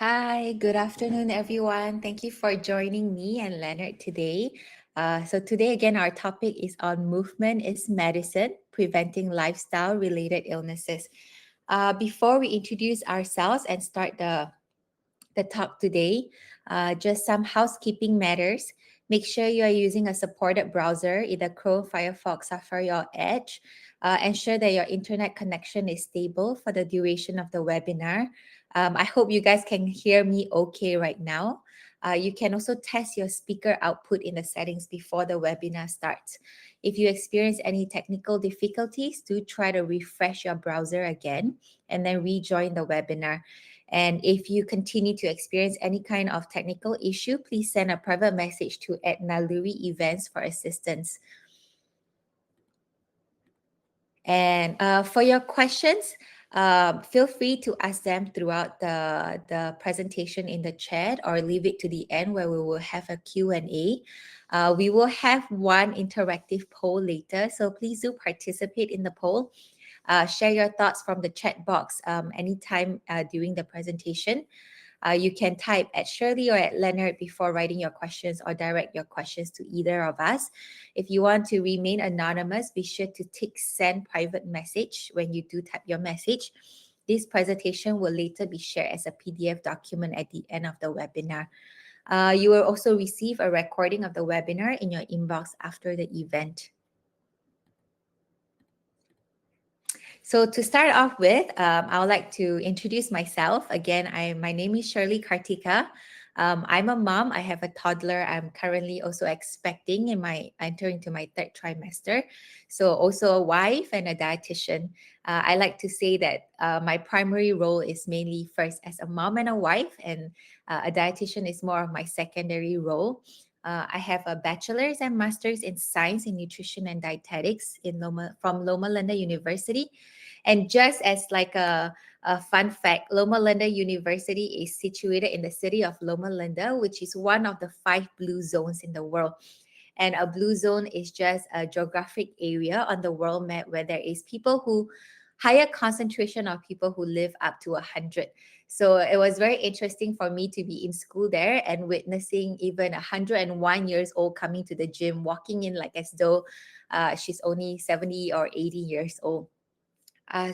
Hi, good afternoon, everyone. Thank you for joining me and Leonard today. Today again, our topic is on movement is medicine, preventing lifestyle related illnesses. Before we introduce ourselves and start the talk today, just some housekeeping matters. Make sure you are using a supported browser, either Chrome, Firefox, Safari, or Edge. Ensure that your internet connection is stable for the duration of the webinar. I hope you guys can hear me okay right now. You can also test your speaker output in the settings before the webinar starts. If you experience any technical difficulties, do try to refresh your browser again and then rejoin the webinar. And if you continue to experience any kind of technical issue, please send a private message to @Naluri Events for assistance. And for your questions, feel free to ask them throughout the presentation in the chat or leave it to the end where we will have a Q&A. We will have one interactive poll later, so please do participate in the poll. Share your thoughts from the chat box anytime during the presentation. You can type at Sherllie or at Leonard before writing your questions or direct your questions to either of us. If you want to remain anonymous, be sure to tick send private message when you do type your message. This presentation will later be shared as a PDF document at the end of the webinar. You will also receive a recording of the webinar in your inbox after the event. So to start off with, I would like to introduce myself. Again, my name is Sherllie Kartika. I'm a mom. I have a toddler. I'm currently also expecting entering into my third trimester. So also a wife and a dietitian. I like to say that my primary role is mainly first as a mom and a wife, and a dietitian is more of my secondary role. I have a bachelor's and master's in science in nutrition and dietetics from Loma Linda University. And just as like a fun fact, Loma Linda University is situated in the city of Loma Linda, which is one of the 5 blue zones in the world. And a blue zone is just a geographic area on the world map where there is higher concentration of people who live up to 100. So it was very interesting for me to be in school there and witnessing even 101 years old coming to the gym, walking in like as though she's only 70 or 80 years old.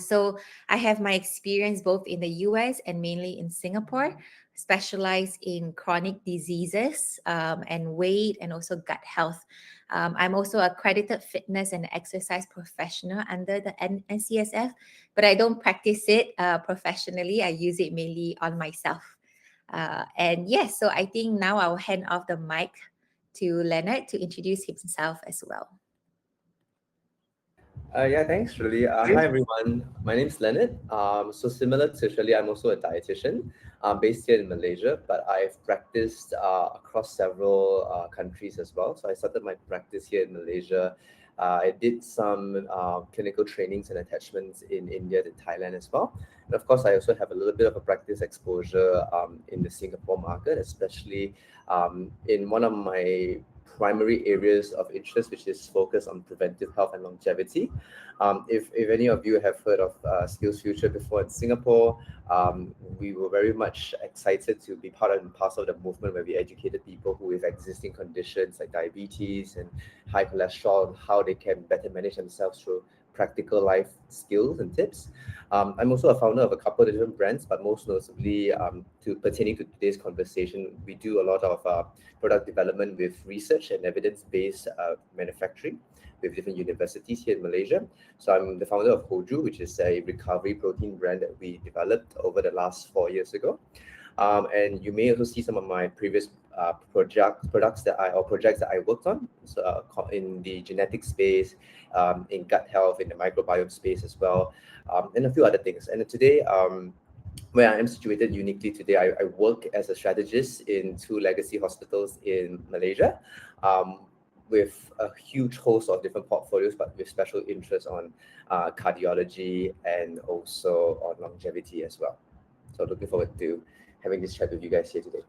So I have my experience both in the US and mainly in Singapore, specialized in chronic diseases and weight and also gut health. I'm also accredited fitness and exercise professional under the NCSF, but I don't practice it professionally. I use it mainly on myself. And yes, so I think now I'll hand off the mic to Leonard to introduce himself as well. Yeah, thanks, Shirley. Hi, everyone. My name is Leonard. So similar to Shirley, I'm also a dietitian based here in Malaysia, but I've practiced across several countries as well. So I started my practice here in Malaysia. I did some clinical trainings and attachments in India and Thailand as well. And of course, I also have a little bit of a practice exposure in the Singapore market, especially in one of my primary areas of interest, which is focused on preventive health and longevity. If any of you have heard of Skills Future before in Singapore, we were very much excited to be part and parcel of the movement where we educated people who have existing conditions like diabetes and high cholesterol, and how they can better manage themselves through practical life skills and tips. I'm also a founder of a couple of different brands, but most notably, pertaining to today's conversation, we do a lot of product development with research and evidence-based manufacturing with different universities here in Malaysia. So I'm the founder of Hoju, which is a recovery protein brand that we developed over the last 4 years ago. And you may also see some of my previous projects that I worked on, so, in the genetic space, in gut health, in the microbiome space as well, and a few other things. And today, where I am situated uniquely today, I work as a strategist in 2 legacy hospitals in Malaysia, with a huge host of different portfolios, but with special interest on cardiology and also on longevity as well. So looking forward to having this chat with you guys here today.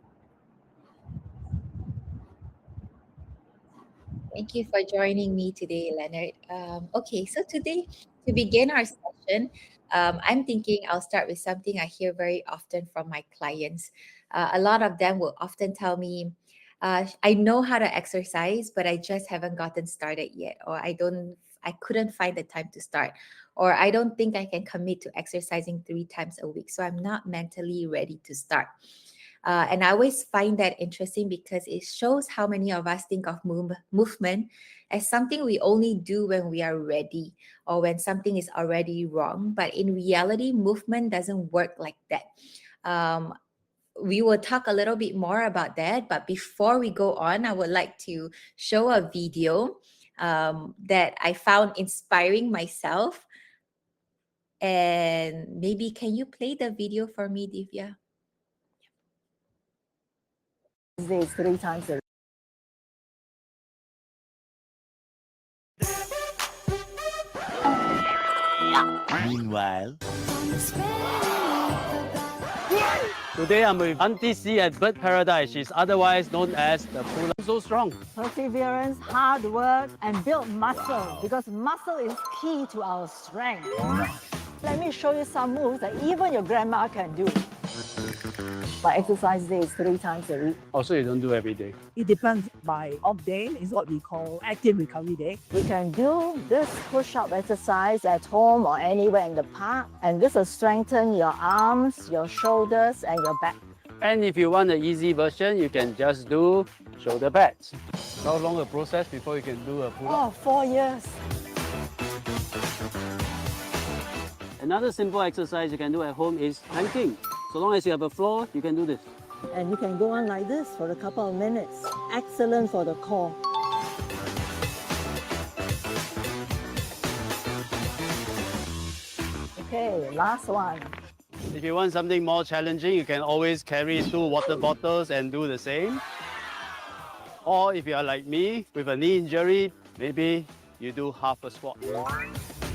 Thank you for joining me today, Leonard. Okay, so today, to begin our session, presentation, I'm thinking I'll start with something I hear very often from my clients. A lot of them will often tell me, I know how to exercise, but I just haven't gotten started yet, or I couldn't find the time to start, or I don't think I can commit to exercising 3 times a week, so I'm not mentally ready to start. And I always find that interesting because it shows how many of us think of movement as something we only do when we are ready or when something is already wrong. But in reality, movement doesn't work like that. Um, we will talk a little bit more about that. But before we go on, I would like to show a video that I found inspiring myself. And maybe can you play the video for me, Divya? Days 3 times a Meanwhile, today I'm with Auntie C at Bird Paradise. She's otherwise known as the Pula. So strong. perseverance, hard work, and build muscle because muscle is key to our strength. Let me show you some moves that even your grandma can do. My exercise day is 3 times a week. Also, you don't do every day. It depends by off day. It's what we call active recovery day. You can do this push-up exercise at home or anywhere in the park, and this will strengthen your arms, your shoulders, and your back. And if you want the easy version, you can just do shoulder pads. How long a process before you can do a pull-up? Oh, 4 years. Another simple exercise you can do at home is planking. So long as you have a floor, you can do this. And you can go on like this for a couple of minutes. Excellent for the core. Okay, last one. If you want something more challenging, you can always carry 2 water bottles and do the same. Or if you are like me with a knee injury, maybe you do half a squat.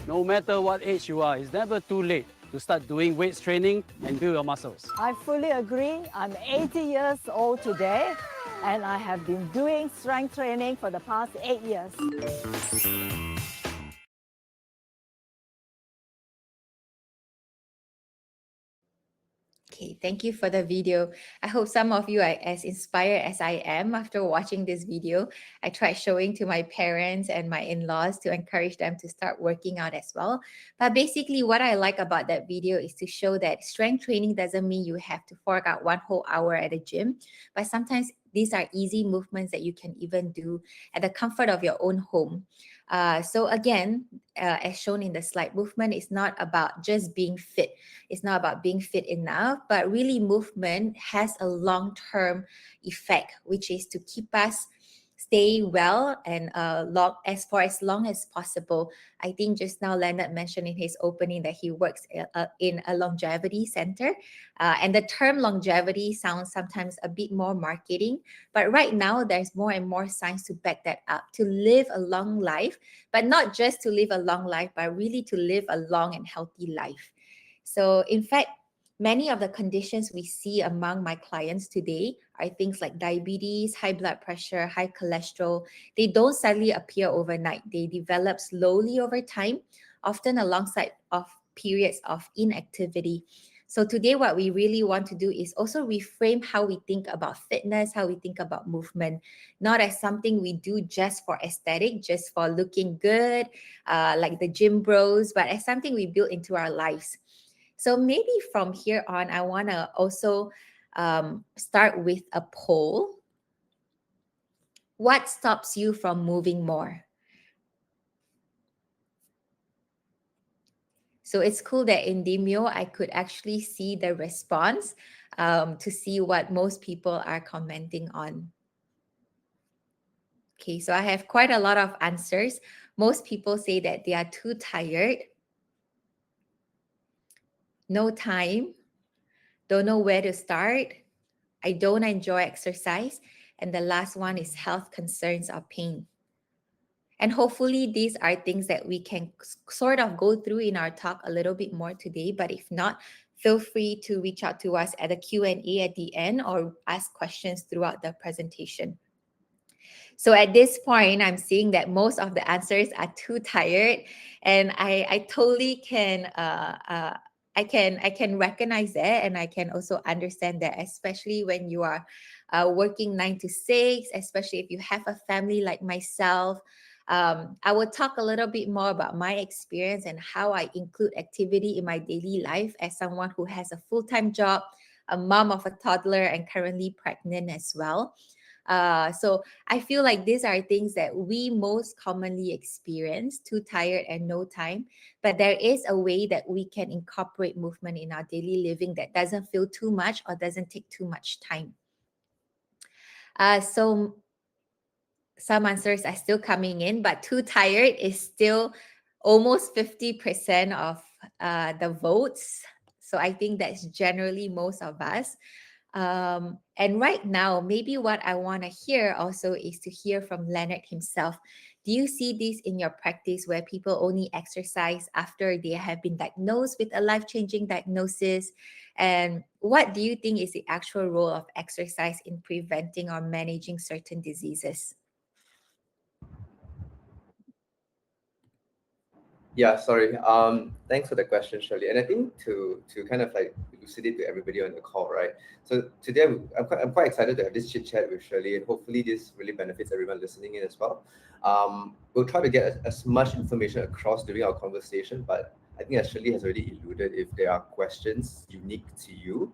No matter what age you are, it's never too late to start doing weights training and build your muscles. I fully agree. I'm 80 years old today, and I have been doing strength training for the past 8 years. Okay, thank you for the video. I hope some of you are as inspired as I am after watching this video. I tried showing to my parents and my in-laws to encourage them to start working out as well. But basically what I like about that video is to show that strength training doesn't mean you have to fork out 1 whole hour at a gym, but sometimes these are easy movements that you can even do at the comfort of your own home. So again, as shown in the slide, movement is not about just being fit. It's not about being fit enough, but really movement has a long-term effect, which is to keep us stay well and for as long as possible. I think just now Leonard mentioned in his opening that he works in a longevity center. And the term longevity sounds sometimes a bit more marketing, but right now there's more and more science to back that up, to live a long life, but not just to live a long life, but really to live a long and healthy life. So in fact, many of the conditions we see among my clients today are things like diabetes, high blood pressure, high cholesterol. They don't suddenly appear overnight. They develop slowly over time, often alongside of periods of inactivity. So today what we really want to do is also reframe how we think about fitness, how we think about movement, not as something we do just for aesthetic, just for looking good, like the gym bros, but as something we build into our lives. So maybe from here on, I want to also start with a poll. What stops you from moving more? So it's cool that in Demio, I could actually see the response to see what most people are commenting on. Okay, so I have quite a lot of answers. Most people say that they are too tired, no time, don't know where to start, I don't enjoy exercise, and the last one is health concerns or pain. And hopefully these are things that we can sort of go through in our talk a little bit more today, but if not, feel free to reach out to us at the Q&A at the end or ask questions throughout the presentation. So at this point, I'm seeing that most of the answers are too tired, and I totally can I can recognize that, and I can also understand that, especially when you are working 9 to 6, especially if you have a family like myself. I will talk a little bit more about my experience and how I include activity in my daily life as someone who has a full-time job, a mom of a toddler, and currently pregnant as well. So I feel like these are things that we most commonly experience: too tired and no time. But there is a way that we can incorporate movement in our daily living that doesn't feel too much or doesn't take too much time. So some answers are still coming in, but too tired is still almost 50% of the votes. So I think that's generally most of us. And right now, maybe what I want to hear also is to hear from Leonard himself. Do you see this in your practice where people only exercise after they have been diagnosed with a life-changing diagnosis? And what do you think is the actual role of exercise in preventing or managing certain diseases? Yeah, sorry. Thanks for the question, Sherllie. And I think to kind of like elucidate to everybody on the call, right? So today I'm quite excited to have this chit chat with Sherllie, and hopefully this really benefits everyone listening in as well. We'll try to get as much information across during our conversation, but I think as Sherllie has already alluded, if there are questions unique to you,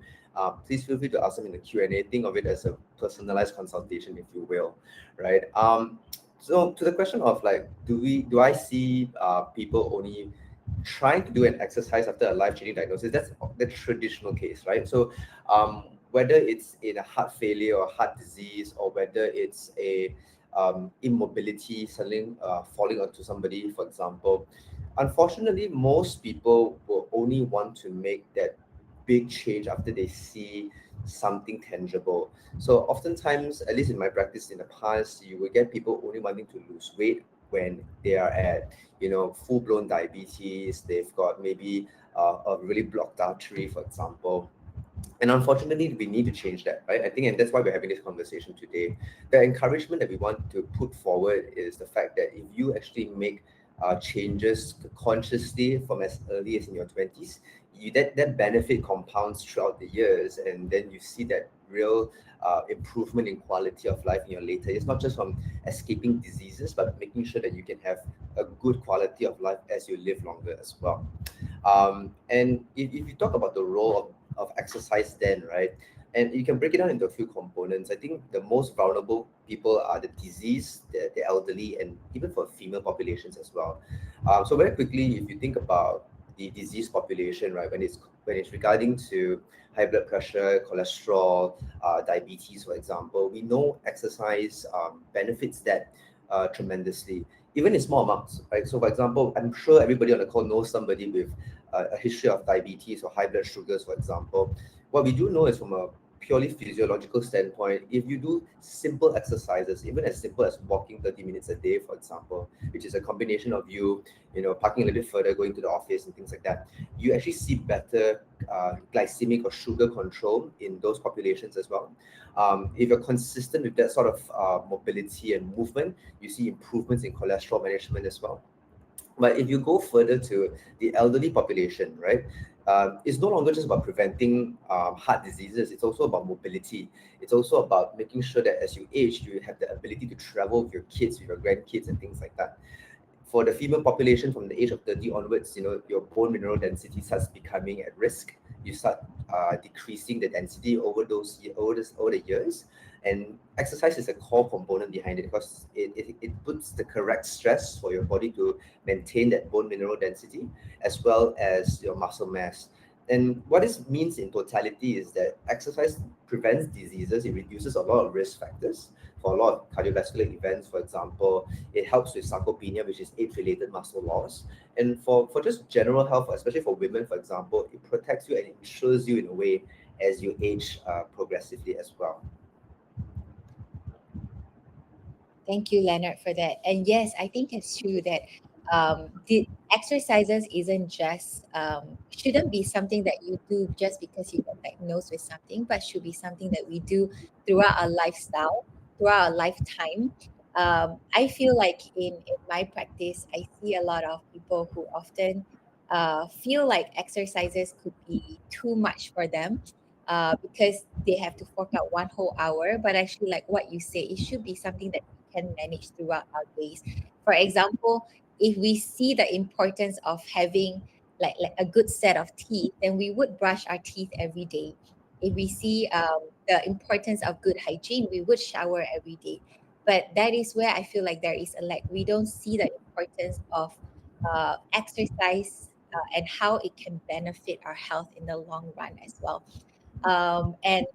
please feel free to ask them in the Q&A. Think of it as a personalized consultation, if you will, right? So to the question of like, do I see people only trying to do an exercise after a life-changing diagnosis? That's the traditional case, right? So whether it's in a heart failure or heart disease, or whether it's a immobility, suddenly falling onto somebody, for example, unfortunately, most people will only want to make that big change after they see something tangible. So oftentimes, at least in my practice in the past, you will get people only wanting to lose weight when they are at, full-blown diabetes. They've got maybe a really blocked artery, for example. And unfortunately, we need to change that, right? I think, and that's why we're having this conversation today. The encouragement that we want to put forward is the fact that if you actually make changes consciously from as early as in your 20s, that benefit compounds throughout the years, and then you see that real improvement in quality of life in your later. It's not just from escaping diseases, but making sure that you can have a good quality of life as you live longer as well. And if you talk about the role of exercise then, right, and you can break it down into a few components. I think the most vulnerable people are the disease, the elderly, and even for female populations as well. So very quickly, if you think about the disease population, right, when it's regarding to high blood pressure, cholesterol, diabetes, for example, we know exercise benefits that tremendously, even in small amounts, right? So, for example, I'm sure everybody on the call knows somebody with a history of diabetes or high blood sugars, for example. What we do know is, from a purely physiological standpoint, if you do simple exercises, even as simple as walking 30 minutes a day, for example, which is a combination of you, parking a little bit further, going to the office and things like that, you actually see better glycemic or sugar control in those populations as well. If you're consistent with that sort of mobility and movement, you see improvements in cholesterol management as well. But if you go further to the elderly population, right, it's no longer just about preventing heart diseases. It's also about mobility. It's also about making sure that as you age, you have the ability to travel with your kids, with your grandkids, and things like that. For the female population, from the age of 30 onwards, your bone mineral density starts becoming at risk. You start decreasing the density over the years. And exercise is a core component behind it, because it puts the correct stress for your body to maintain that bone mineral density as well as your muscle mass. And what this means in totality is that exercise prevents diseases. It reduces a lot of risk factors for a lot of cardiovascular events. For example, it helps with sarcopenia, which is age-related muscle loss. And for just general health, especially for women, for example, it protects you and it insures you in a way as you age progressively as well. Thank you, Leonard, for that. And yes, I think it's true that the exercises isn't just shouldn't be something that you do just because you got diagnosed with something, but should be something that we do throughout our lifestyle, throughout our lifetime. I feel like in my practice, I see a lot of people who often feel like exercises could be too much for them because they have to fork out 1 whole hour. But actually, like what you say, it should be something that we can manage throughout our days. For example, if we see the importance of having like a good set of teeth, then we would brush our teeth every day. If we see the importance of good hygiene, we would shower every day. But that is where I feel like there is a lack. We don't see the importance of exercise and how it can benefit our health in the long run as well. And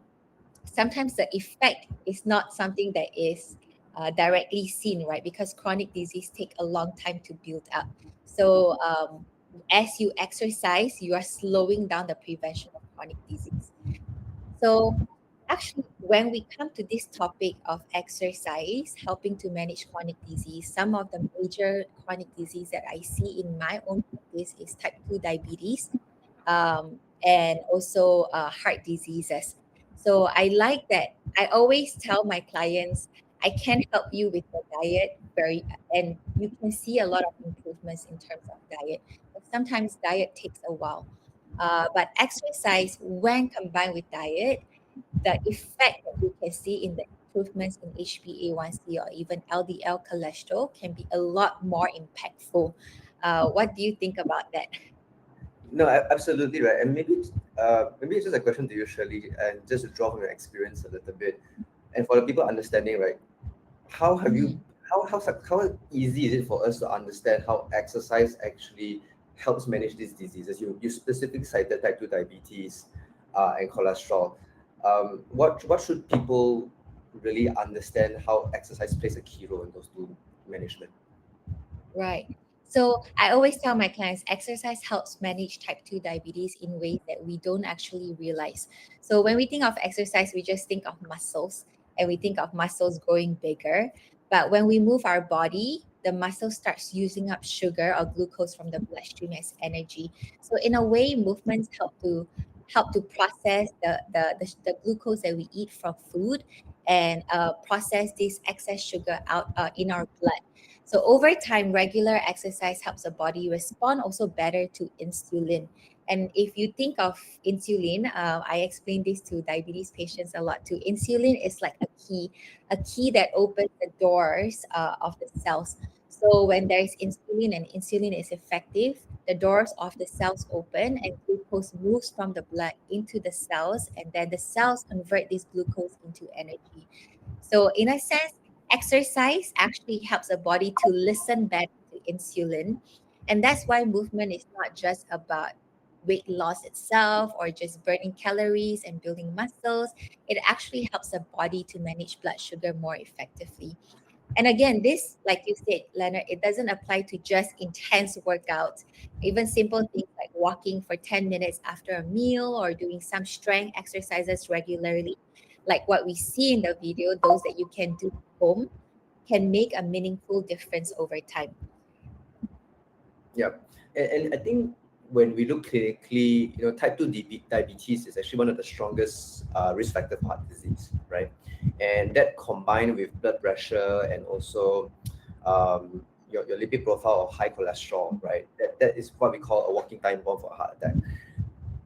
sometimes the effect is not something that is directly seen, right? Because chronic disease take a long time to build up. So as you exercise, you are slowing down the prevention of chronic disease. So, actually, when we come to this topic of exercise helping to manage chronic disease, some of the major chronic disease that I see in my own practice is type 2 diabetes and also heart diseases. So, I like that. I always tell my clients, I can help you with the diet and you can see a lot of improvements in terms of diet. But sometimes diet takes a while. But exercise, when combined with diet, the effect that we can see in the improvements in HbA1c or even LDL cholesterol can be a lot more impactful. What do you think about that? No, absolutely right. And maybe it's just a question to you, Shirley, and just to draw from your experience a little bit, and for the people understanding, right? How have Mhm. you how easy is it for us to understand how exercise actually helps manage these diseases? You specifically cited type 2 diabetes and cholesterol. What should people really understand how exercise plays a key role in those two management? Right. So I always tell my clients exercise helps manage type 2 diabetes in ways that we don't actually realize. So when we think of exercise, we just think of muscles and we think of muscles growing bigger. But when we move our body, the muscle starts using up sugar or glucose from the bloodstream as energy. So in a way, movements help to process the glucose that we eat from food and process this excess sugar out in our blood. So over time, regular exercise helps the body respond also better to insulin. And if you think of insulin, I explain this to diabetes patients a lot too. Insulin is like a key that opens the doors of the cells. So when there is insulin and insulin is effective, the doors of the cells open and glucose moves from the blood into the cells, and then the cells convert this glucose into energy. So, in a sense, exercise actually helps the body to listen better to insulin. And that's why movement is not just about weight loss itself or just burning calories and building muscles. It actually helps the body to manage blood sugar more effectively. And again, this, like you said, Leonard, it doesn't apply to just intense workouts. Even simple things like walking for 10 minutes after a meal or doing some strength exercises regularly, like what we see in the video, those that you can do at home, can make a meaningful difference over time. Yeah, and I think when we look clinically, type 2 diabetes is actually one of the strongest risk factors for heart disease, right? And that combined with blood pressure and also your lipid profile of high cholesterol, right? That is what we call a walking time bomb for a heart attack.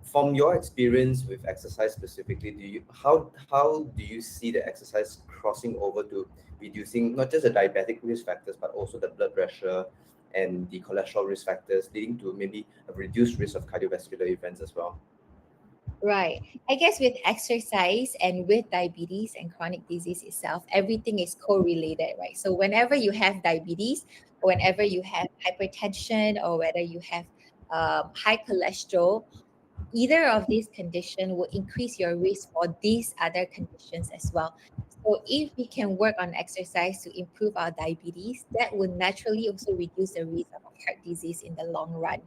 From your experience with exercise specifically, how do you see the exercise crossing over to reducing not just the diabetic risk factors but also the blood pressure and the cholesterol risk factors, leading to maybe a reduced risk of cardiovascular events as well? Right. I guess with exercise and with diabetes and chronic disease itself, everything is correlated, right? So whenever you have diabetes, or whenever you have hypertension, or whether you have high cholesterol, either of these conditions will increase your risk for these other conditions as well. So if we can work on exercise to improve our diabetes, that would naturally also reduce the risk of heart disease in the long run.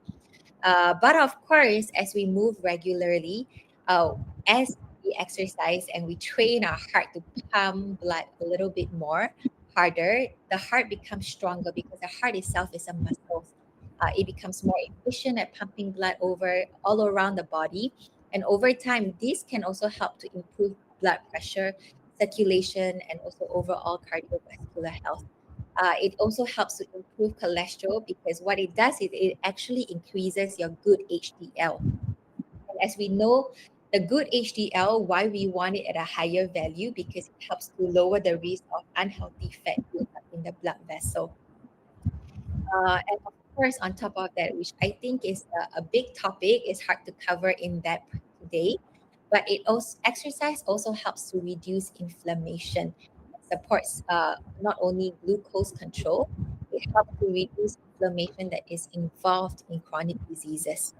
But of course, as we move regularly, as we exercise and we train our heart to pump blood a little bit more harder, the heart becomes stronger because the heart itself is a muscle. It becomes more efficient at pumping blood over all around the body. And over time, this can also help to improve blood pressure, circulation, and also overall cardiovascular health. It also helps to improve cholesterol because what it does is it actually increases your good HDL. And as we know, the good HDL, why we want it at a higher value, because it helps to lower the risk of unhealthy fat buildup in the blood vessel. And of course, on top of that, which I think is a big topic, is hard to cover in depth today, but it also exercise also helps to reduce inflammation, supports not only glucose control, it helps to reduce inflammation that is involved in chronic diseases.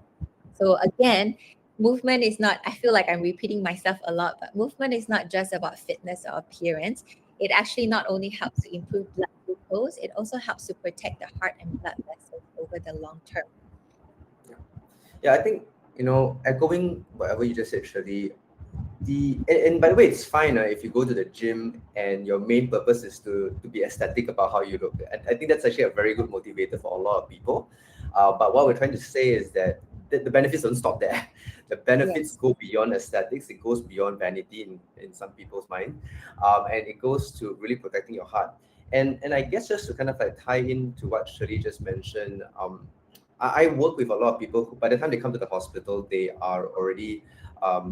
So again, movement is not, I feel like I'm repeating myself a lot, but movement is not just about fitness or appearance. It actually not only helps to improve blood glucose, it also helps to protect the heart and blood vessels over the long term. Yeah, I think, echoing whatever you just said, Sherllie, and by the way, it's fine if you go to the gym and your main purpose is to be aesthetic about how you look. I think that's actually a very good motivator for a lot of people. But what we're trying to say is that the benefits don't stop there. The benefits Yes. go beyond aesthetics. It goes beyond vanity in some people's mind, and it goes to really protecting your heart. And I guess just to kind of like tie into what Sherllie just mentioned, I work with a lot of people who, by the time they come to the hospital, they are already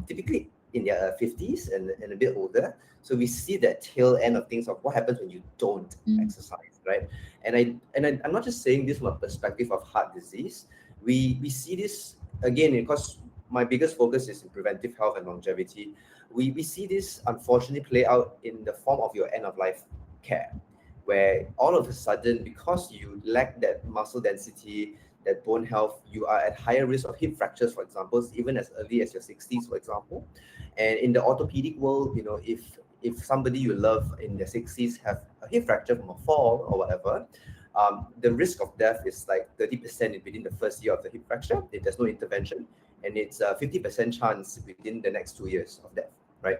typically in their 50s and a bit older. So we see that tail end of things of what happens when you don't exercise, right? I'm not just saying this from a perspective of heart disease. We see this again because my biggest focus is in preventive health and longevity. We see this unfortunately play out in the form of your end of life care, where all of a sudden, because you lack that muscle density, that bone health, you are at higher risk of hip fractures, for example, even as early as your 60s, for example. And in the orthopedic world, if somebody you love in their 60s have a hip fracture from a fall or whatever, the risk of death is like 30% within the first year of the hip fracture if there's no intervention, and it's a 50% chance within the next 2 years of death, right?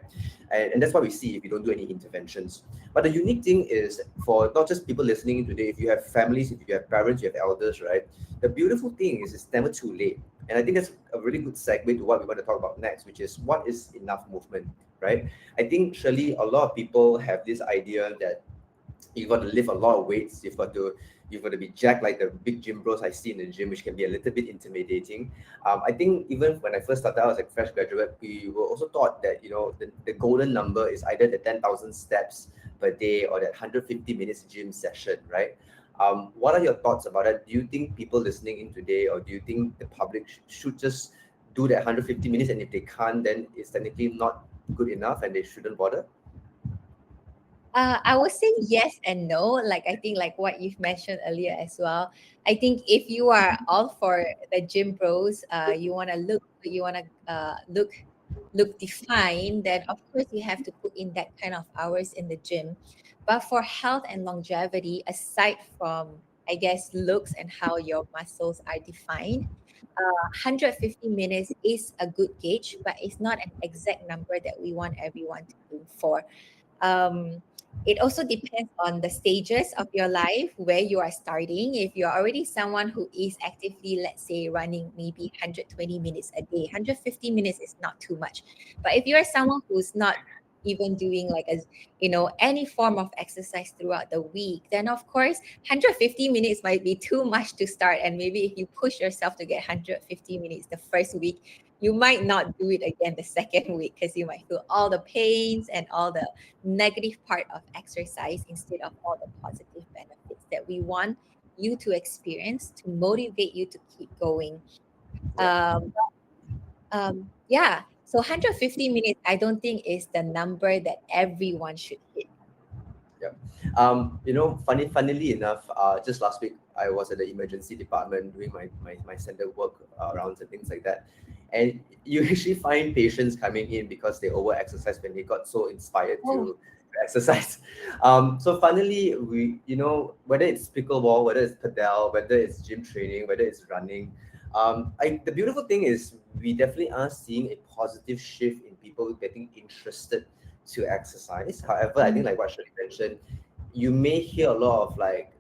And that's what we see if you don't do any interventions. But the unique thing is, for not just people listening in today, if you have families, if you have parents, you have elders, right? The beautiful thing is it's never too late. And I think that's a really good segue to what we want to talk about next, which is what is enough movement, right? I think, Sherllie, a lot of people have this idea that you've got to lift a lot of weights, you've got to be jacked like the big gym bros I see in the gym, which can be a little bit intimidating. I think even when I first started out as a fresh graduate, we were also taught that the golden number is either the 10,000 steps per day or that 150 minutes gym session, right? What are your thoughts about it? Do you think people listening in today, or do you think the public should just do that 150 minutes, and if they can't, then it's technically not good enough and they shouldn't bother? I would say yes and no. Like I think like what you've mentioned earlier as well. I think if you are all for the gym bros, you wanna look defined, then of course you have to put in that kind of hours in the gym. But for health and longevity, aside from I guess looks and how your muscles are defined, 150 minutes is a good gauge, but it's not an exact number that we want everyone to aim for. Um, it also depends on the stages of your life where you are starting. If you're already someone who is actively, let's say, running maybe 120 minutes a day, 150 minutes is not too much. But if you're someone who's not even doing like any form of exercise throughout the week, then of course 150 minutes might be too much to start. And maybe if you push yourself to get 150 minutes the first week, you might not do it again the second week because you might feel all the pains and all the negative part of exercise instead of all the positive benefits that we want you to experience to motivate you to keep going. Yeah. Yeah. So 150 minutes, I don't think is the number that everyone should hit. Yeah. Funnily enough, just last week I was at the emergency department doing my center work rounds and things like that. And you actually find patients coming in because they over exercise when they got so inspired Oh, to exercise. So funnily, whether it's pickleball, whether it's padel, whether it's gym training, whether it's running, the beautiful thing is we definitely are seeing a positive shift in people getting interested to exercise. However, I think like what Sherllie mentioned, you may hear a lot of like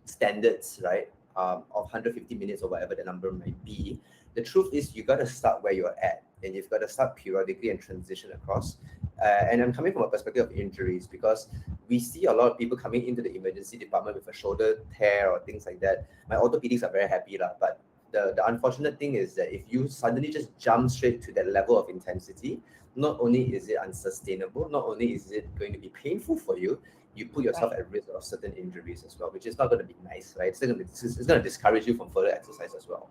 standards, right? Of 150 minutes or whatever the number might be. The truth is you got to start where you're at. and you've got to start periodically and transition across. And I'm coming from a perspective of injuries, because we see a lot of people coming into the emergency department with a shoulder tear or things like that. My orthopedics are very happy, but the unfortunate thing is that if you suddenly just jump straight to that level of intensity, not only is it unsustainable, not only is it going to be painful for you, you put yourself at risk of certain injuries as well, which is not going to be nice, right? It's going to discourage you from further exercise as well.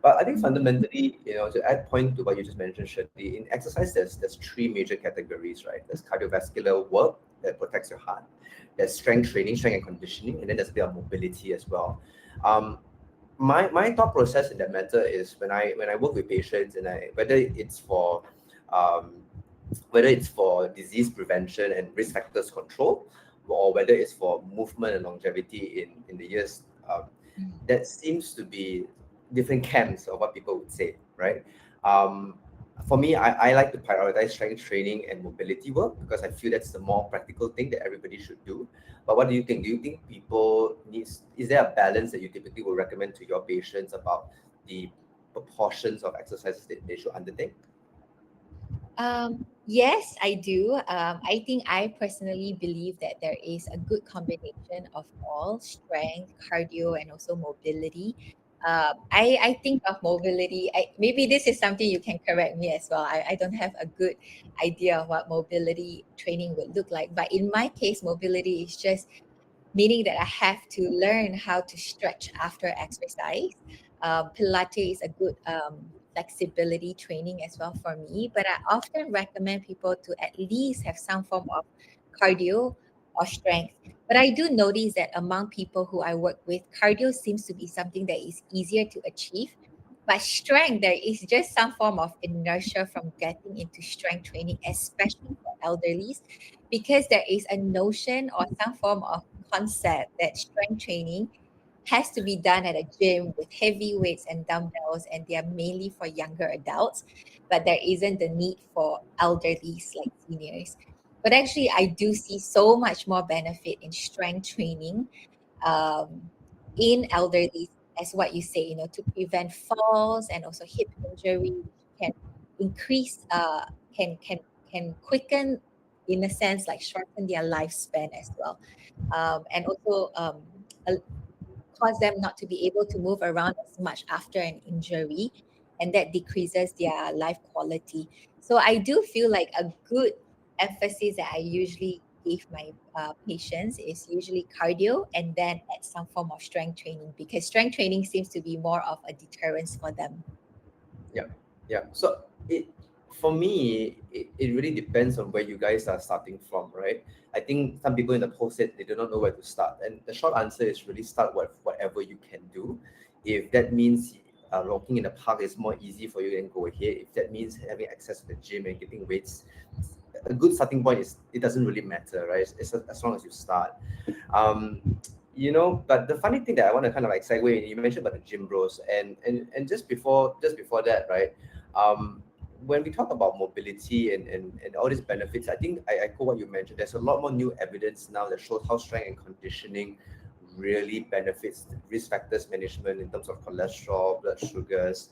But I think fundamentally, to add point to what you just mentioned, Sherllie, in exercise, there's three major categories, right? There's cardiovascular work that protects your heart. There's strength training, strength and conditioning, and then there's a bit of mobility as well. My thought process in that matter is when I work with patients, and whether it's for disease prevention and risk factors control, or whether it's for movement and longevity in the years, that seems to be different camps of what people would say, right? For me, I like to prioritize strength training and mobility work, because I feel that's the more practical thing that everybody should do. But what do you think? Do you think is there a balance that you typically would recommend to your patients about the proportions of exercises that they should undertake? Yes, I do. I think I personally believe that there is a good combination of all strength, cardio, and also mobility. I think of mobility. Maybe this is something you can correct me as well. I don't have a good idea of what mobility training would look like. But in my case, mobility is just meaning that I have to learn how to stretch after exercise. Pilates is a good flexibility training as well for me, but I often recommend people to at least have some form of cardio or strength. But I do notice that among people who I work with, cardio seems to be something that is easier to achieve. But strength, there is just some form of inertia from getting into strength training, especially for elderlies, because there is a notion or some form of concept that strength training has to be done at a gym with heavy weights and dumbbells, and they are mainly for younger adults, but there isn't the need for elderlies like seniors. But actually, I do see so much more benefit in strength training um, in elderly, as what you say, to prevent falls and also hip injury, which can increase, can quicken, in a sense, like shorten their lifespan as well, and also cause them not to be able to move around as much after an injury, and that decreases their life quality. So I do feel like a good emphasis that I usually give my patients is usually cardio, and then at some form of strength training, because strength training seems to be more of a deterrence for them. Yeah. So for me, it really depends on where you guys are starting from, right? I think some people in the post said they do not know where to start, and the short answer is really start whatever you can do. If that means walking in the park is more easy for you, then go ahead. If that means having access to the gym and getting weights, a good starting point is it doesn't really matter, right? It's as long as you start. But the funny thing that I want to kind of like segue, you mentioned about the gym bros, and just before that, right? When we talk about mobility and all these benefits, I think I echo what you mentioned. There's a lot more new evidence now that shows how strength and conditioning really benefits risk factors management in terms of cholesterol, blood sugars.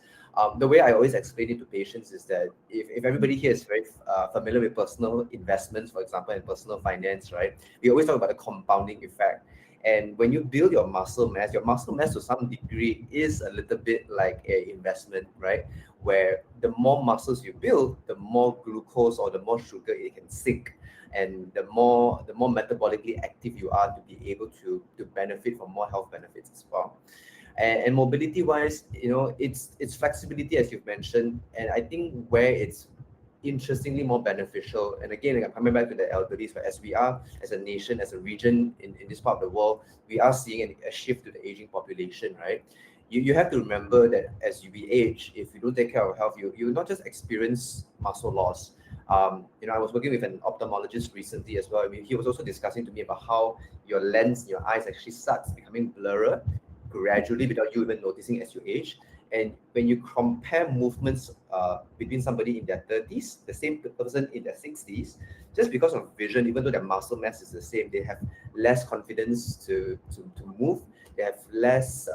The way I always explain it to patients is that if everybody here is very familiar with personal investments, for example, and personal finance, right? We always talk about the compounding effect. And when you build your muscle mass to some degree is a little bit like an investment, right? Where the more muscles you build, the more glucose or the more sugar it can sink, and the more metabolically active you are to be able to benefit from more health benefits as well. And mobility wise, it's flexibility, as you've mentioned, and I think where it's interestingly more beneficial. And again, I'm coming back to the elderly, but as we are, as a nation, as a region in this part of the world, we are seeing a shift to the aging population, right? You have to remember that as you age, if you don't take care of health, you not just experience muscle loss. I was working with an ophthalmologist recently as well. I mean, he was also discussing to me about how your lens, your eyes actually starts becoming blurred gradually without you even noticing as you age. And when you compare movements between somebody in their 30s, the same person in their 60s, just because of vision, even though their muscle mass is the same, they have less confidence to move. They have less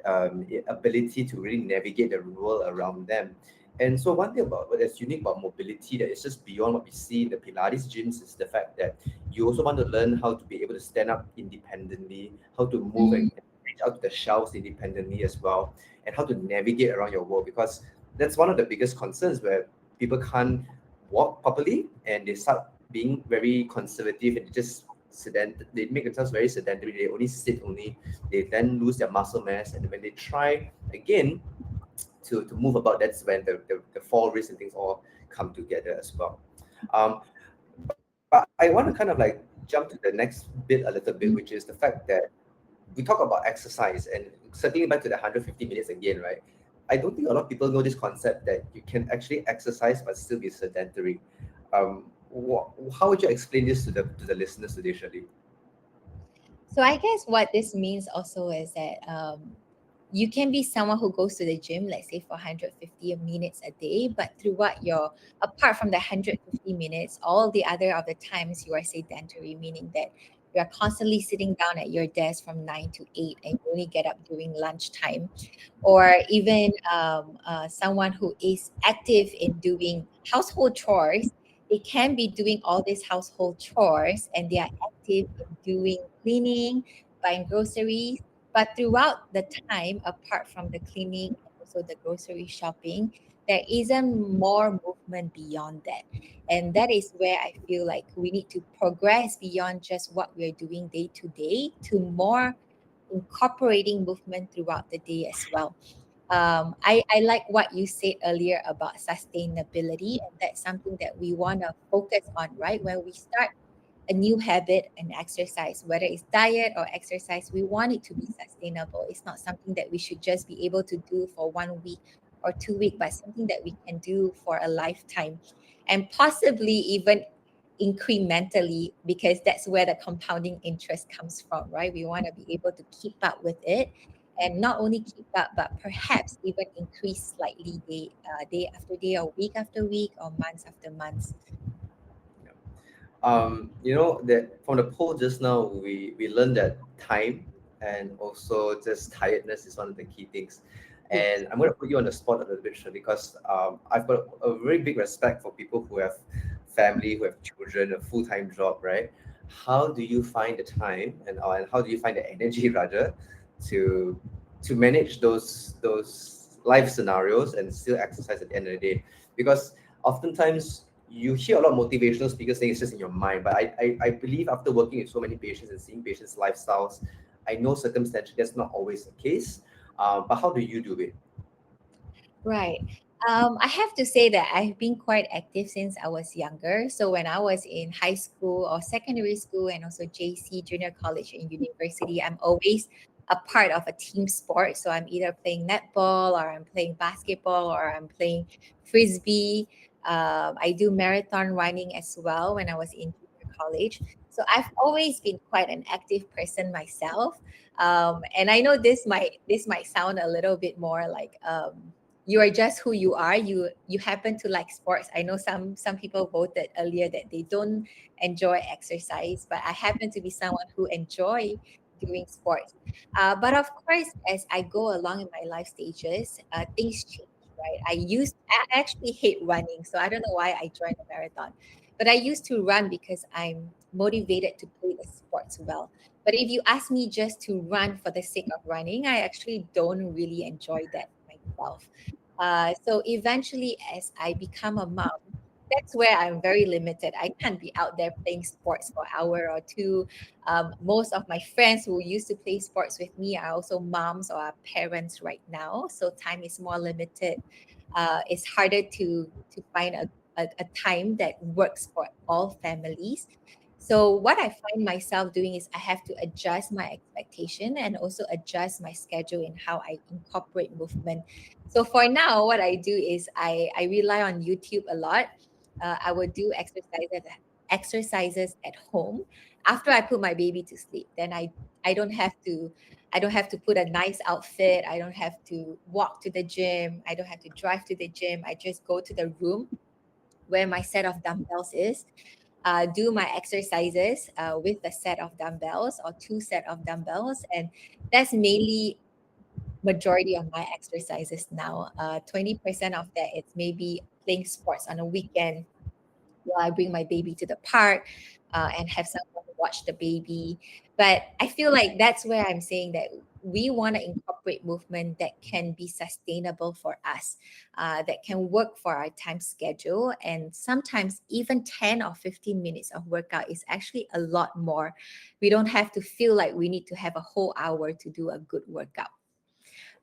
ability to really navigate the world around them. And so one thing about that's unique about mobility that is just beyond what we see in the Pilates gyms is the fact that you also want to learn how to be able to stand up independently, how to move and reach out to the shelves independently as well, and how to navigate around your world, because that's one of the biggest concerns where people can't walk properly and they start being very conservative and they make themselves very sedentary. They only sit only. They then lose their muscle mass, and when they try again to move about, that's when the fall risk and things all come together as well. But I want to kind of like jump to the next bit a little bit, which is the fact that we talk about exercise and circling back to the 150 minutes again, right? I don't think a lot of people know this concept that you can actually exercise but still be sedentary. How would you explain this to the listeners today, Sherllie? So I guess what this means also is that you can be someone who goes to the gym, let's say for 150 minutes a day, but throughout apart from the 150 minutes, all the other of the times you are sedentary, meaning that you are constantly sitting down at your desk from 9 to 8 and you only get up during lunchtime, or even someone who is active in doing household chores. They can be doing all these household chores and they are active in doing cleaning, buying groceries, but throughout the time, apart from the cleaning and also the grocery shopping, there isn't more movement beyond that. And that is where I feel like we need to progress beyond just what we're doing day to day to more incorporating movement throughout the day as well. I like what you said earlier about sustainability, and that's something that we want to focus on, right? When we start a new habit and exercise, whether it's diet or exercise, we want it to be sustainable. It's not something that we should just be able to do for 1 week or 2 weeks, but something that we can do for a lifetime and possibly even incrementally, because that's where the compounding interest comes from, right? We want to be able to keep up with it and not only keep up, but perhaps even increase slightly day after day or week after week or months after months. That from the poll just now, we learned that time and also just tiredness is one of the key things. And I'm going to put you on the spot a little bit, Shirley, because I've got a very big respect for people who have family, who have children, a full-time job, right? How do you find the time and how do you find the energy rather to manage those life scenarios and still exercise at the end of the day? Because oftentimes you hear a lot of motivational speakers saying it's just in your mind, but I believe after working with so many patients and seeing patients' lifestyles, I know circumstantially that's not always the case. But how do you do it? Right. I have to say that I've been quite active since I was younger. So when I was in high school or secondary school and also JC, junior college and university, I'm always a part of a team sport. So I'm either playing netball or I'm playing basketball or I'm playing frisbee. I do marathon running as well when I was in junior college. So I've always been quite an active person myself. And I know this might sound a little bit more like you are just who you are. You happen to like sports. I know some people voted earlier that they don't enjoy exercise, but I happen to be someone who enjoy doing sports. But of course, as I go along in my life stages, things change. Right. I actually hate running, so I don't know why I joined a marathon. But I used to run because I'm motivated to play the sports well. But if you ask me just to run for the sake of running, I actually don't really enjoy that myself. So eventually, as I become a mom, that's where I'm very limited. I can't be out there playing sports for an hour or two. Most of my friends who used to play sports with me are also moms or are parents right now. So time is more limited. It's harder to find a time that works for all families. So what I find myself doing is I have to adjust my expectation and also adjust my schedule in how I incorporate movement. So for now, what I do is I rely on YouTube a lot. I will do exercises at home after I put my baby to sleep. Then I don't have to I don't have to put a nice outfit. I don't have to walk to the gym. I don't have to drive to the gym. I just go to the room where my set of dumbbells is, do my exercises with a set of dumbbells or two set of dumbbells, and that's mainly majority of my exercises now. 20% of that it's maybe playing sports on a weekend while I bring my baby to the park and have someone watch the baby. But I feel like that's where I'm saying that we want to incorporate movement that can be sustainable for us, that can work for our time schedule. And sometimes even 10 or 15 minutes of workout is actually a lot more. We don't have to feel like we need to have a whole hour to do a good workout.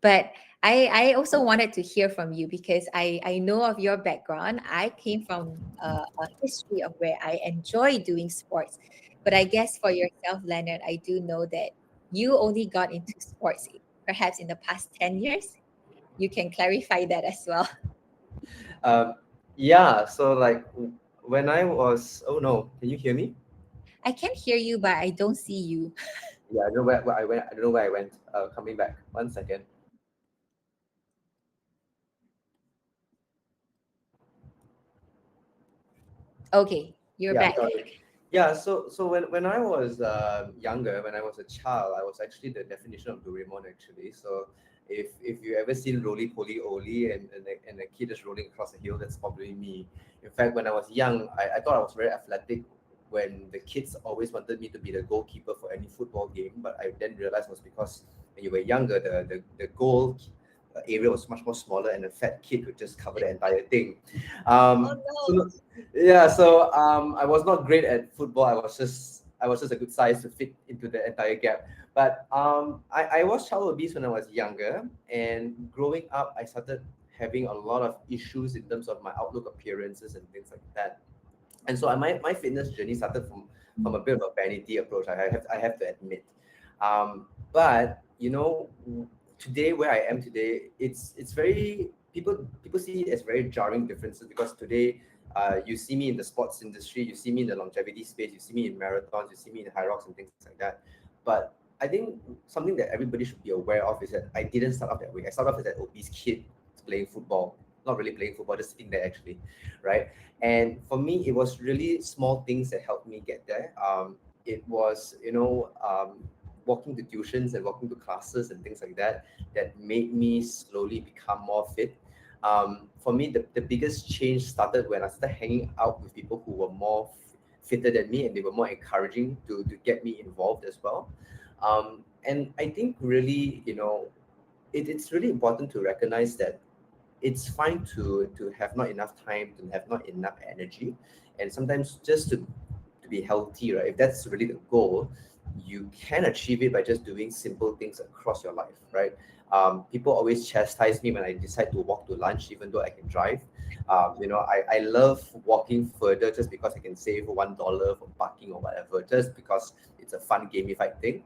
But I also wanted to hear from you because I know of your background. I came from a history of where I enjoy doing sports. But I guess for yourself, Leonard, I do know that you only got into sports perhaps in the past 10 years. You can clarify that as well. Um, yeah, so like when I was, oh no, can you hear me? I can hear you, but I don't see you. Yeah, I don't know where I went. I don't know where I went. Coming back. 1 second. Okay, you're Yeah, back. sorry. Yeah, so when I was younger, when I was a child, I was actually the definition of Doraemon actually. So if you ever seen Roly Poly Oly and a kid is rolling across a hill, that's probably me. In fact, when I was young, I thought I was very athletic when the kids always wanted me to be the goalkeeper for any football game, but I then realized it was because when you were younger, the goal area was much more smaller and a fat kid could just cover the entire thing. Oh So no. yeah, so I was not great at football. I was just a good size to fit into the entire gap. But I was child obese when I was younger, and growing up, I started having a lot of issues in terms of my outlook appearances and things like that. And so my fitness journey started from a bit of a vanity approach. I have to admit, but today where I am today, it's very people see it as very jarring differences because today. You see me in the sports industry, you see me in the longevity space, you see me in marathons, you see me in high rocks and things like that. But I think something that everybody should be aware of is that I didn't start off that way. I started off as that obese kid playing football, not really playing football, just sitting there actually, right? And for me, it was really small things that helped me get there. It was, walking to tuitions and walking to classes and things like that that made me slowly become more fit. For me, the biggest change started when I started hanging out with people who were more fitter than me and they were more encouraging to get me involved as well. And I think really, it's really important to recognize that it's fine to have not enough time, to have not enough energy, and sometimes just to be healthy, right? If that's really the goal, you can achieve it by just doing simple things across your life, right? People always chastise me when I decide to walk to lunch, even though I can drive. I love walking further just because I can save $1 for parking or whatever, just because it's a fun gamified thing.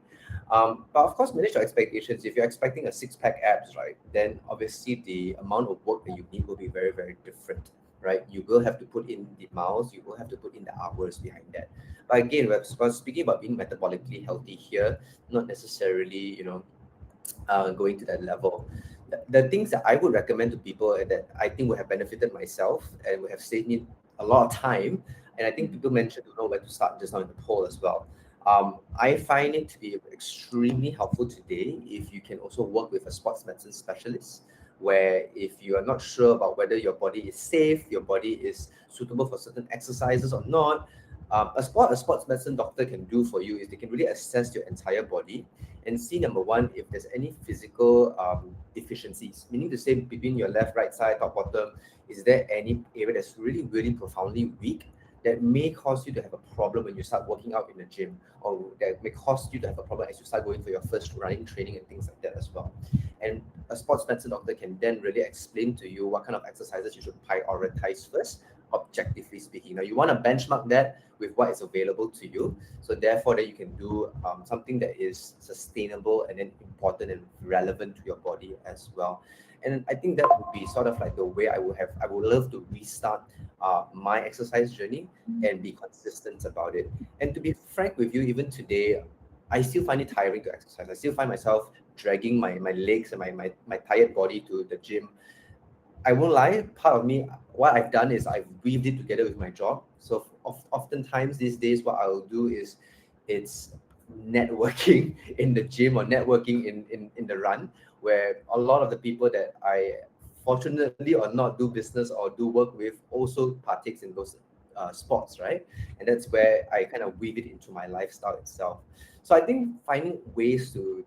But of course, manage your expectations. If you're expecting a six-pack abs, right, then obviously the amount of work that you need will be very, very different, right? You will have to put in the miles, you will have to put in the hours behind that. But again, we're speaking about being metabolically healthy here, not necessarily, going to that level. The things that I would recommend to people and that I think would have benefited myself and would have saved me a lot of time, and I think people mentioned to know where to start just now in the poll as well. I find it to be extremely helpful today if you can also work with a sports medicine specialist, where if you are not sure about whether your body is safe, your body is suitable for certain exercises or not, a sports medicine doctor can do for you is they can really assess your entire body and see, number one, if there's any physical deficiencies, meaning to say between your left, right side, top, bottom, is there any area that's really, really profoundly weak that may cause you to have a problem when you start working out in the gym, or that may cause you to have a problem as you start going for your first running training and things like that as well. And a sports medicine doctor can then really explain to you what kind of exercises you should prioritize first, objectively speaking. Now, you want to benchmark that with what is available to you. So therefore, that you can do something that is sustainable and then important and relevant to your body as well. And I think that would be sort of like the way I would love to restart my exercise journey and be consistent about it. And to be frank with you, even today, I still find it tiring to exercise. I still find myself dragging my legs and my tired body to the gym. I won't lie, part of me, what I've done is I've weaved it together with my job. So oftentimes these days, what I'll do is it's networking in the gym or networking in the run, where a lot of the people that I fortunately or not do business or do work with also partakes in those sports, right? And that's where I kind of weave it into my lifestyle itself. So I think finding ways to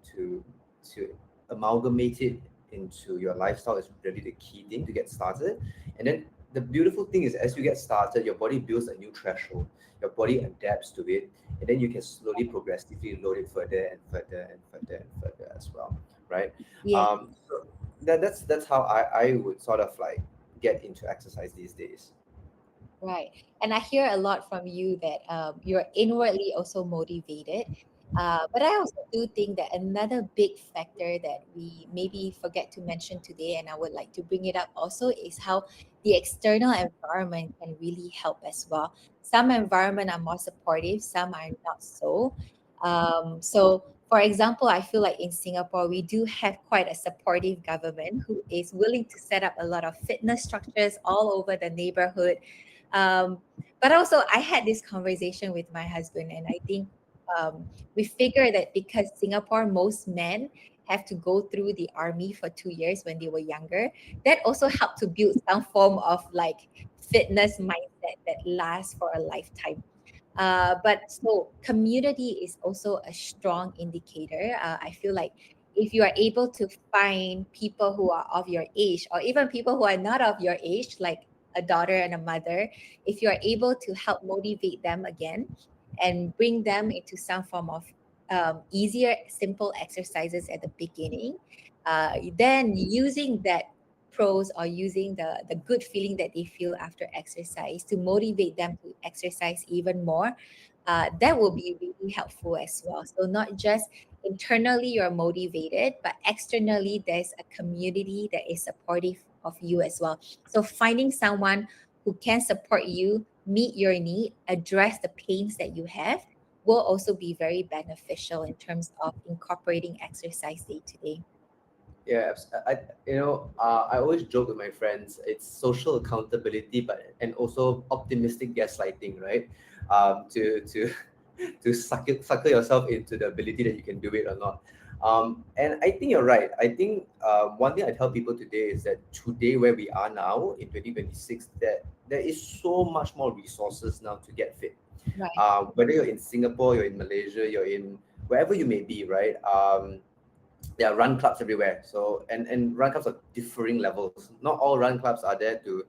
amalgamate it into your lifestyle is really the key thing to get started. And then the beautiful thing is, as you get started, your body builds a new threshold. Your body adapts to it, and then you can slowly, progressively load it further and further and further and further as well, right? Yeah. So that's how I would sort of like get into exercise these days. Right. And I hear a lot from you that you're inwardly also motivated. But I also do think that another big factor that we maybe forget to mention today, and I would like to bring it up also, is how the external environment can really help as well. Some environment are more supportive, some are not so. So, for example, I feel like in Singapore, we do have quite a supportive government who is willing to set up a lot of fitness structures all over the neighborhood. um, but also, I had this conversation with my husband, and I think we figure that because Singapore, most men have to go through the army for 2 years when they were younger, that also helped to build some form of like fitness mindset that lasts for a lifetime. But so community is also a strong indicator. I feel like if you are able to find people who are of your age, or even people who are not of your age, like a daughter and a mother, if you are able to help motivate them again and bring them into some form of easier, simple exercises at the beginning, then using that pros or using the good feeling that they feel after exercise to motivate them to exercise even more, that will be really helpful as well. So not just internally you're motivated, but externally there's a community that is supportive of you as well. So finding someone who can support you, meet your need, address the pains that you have, will also be very beneficial in terms of incorporating exercise day to day. Yeah, I always joke with my friends. It's social accountability, but and also optimistic gaslighting, right? To to sucker yourself into the ability that you can do it or not. And I think you're right. I think one thing I tell people today is that today, where we are now in 2026, that there is so much more resources now to get fit. Right. Whether you're in Singapore, you're in Malaysia, you're in wherever you may be, right? There are run clubs everywhere. So and run clubs are differing levels. Not all run clubs are there to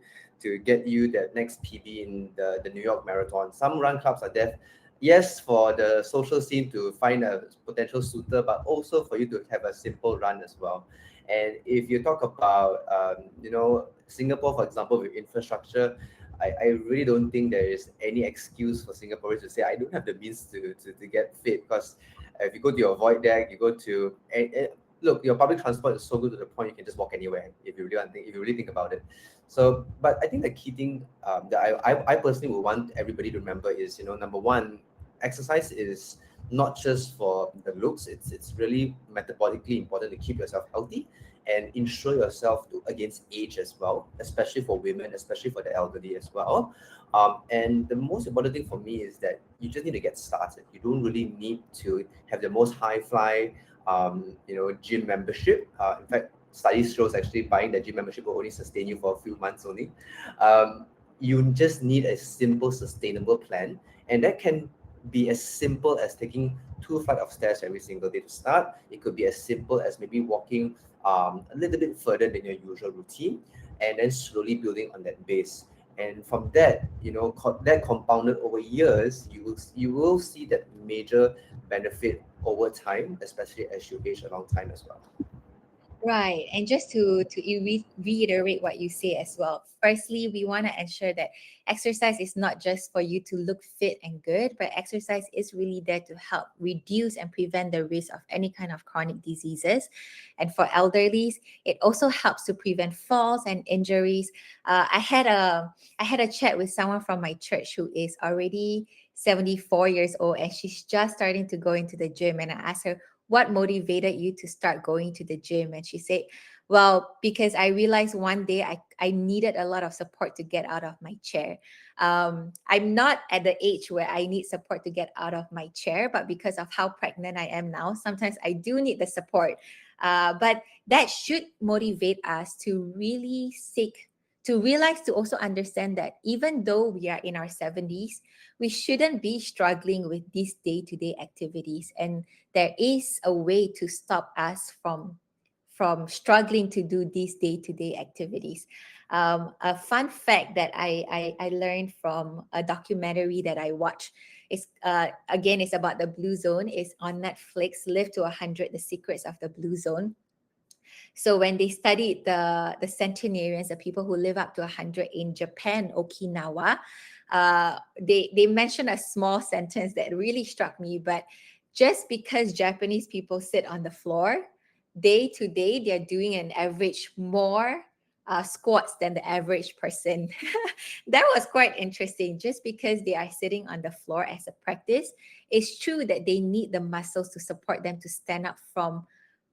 get you that next PB in the New York Marathon. Some run clubs are there, yes, for the social scene to find a potential suitor, but also for you to have a simple run as well. And if you talk about Singapore, for example, with infrastructure, I really don't think there is any excuse for Singaporeans to say I don't have the means to get fit, because if you go to your void deck, you go to look, your public transport is so good to the point you can just walk anywhere if you really if you really think about it. So, but I think the key thing that I personally would want everybody to remember is, number one, exercise is not just for the looks. It's really metabolically important to keep yourself healthy and insure yourself against age as well, especially for women, especially for the elderly as well. And the most important thing for me is that you just need to get started. You don't really need to have the most high fly, gym membership. In fact, studies shows actually buying the gym membership will only sustain you for a few months only. You just need a simple, sustainable plan, and that can be as simple as taking 2 flights of stairs every single day to start. It could be as simple as maybe walking a little bit further than your usual routine, and then slowly building on that base. And from that, that compounded over years, you will see that major benefit over time, especially as you age a long time as well. Right. And just to reiterate what you say as well. Firstly, we want to ensure that exercise is not just for you to look fit and good, but exercise is really there to help reduce and prevent the risk of any kind of chronic diseases. And for elderlies, it also helps to prevent falls and injuries. I had a chat with someone from my church who is already 74 years old, and she's just starting to go into the gym, and I asked her, what motivated you to start going to the gym? And she said, well, because I realized one day I needed a lot of support to get out of my chair. I'm not at the age where I need support to get out of my chair, but because of how pregnant I am now, sometimes I do need the support. But that should motivate us to really to realize, to also understand that even though we are in our 70s, we shouldn't be struggling with these day-to-day activities. And there is a way to stop us from struggling to do these day-to-day activities. A fun fact that I learned from a documentary that I watched is, again, it's about the Blue Zone. It's on Netflix, Live to 100, The Secrets of the Blue Zone. So when they studied the centenarians, the people who live up to 100 in Japan, Okinawa, they mentioned a small sentence that really struck me. But just because Japanese people sit on the floor, day to day, they're doing an average more squats than the average person. That was quite interesting. Just because they are sitting on the floor as a practice, it's true that they need the muscles to support them to stand up from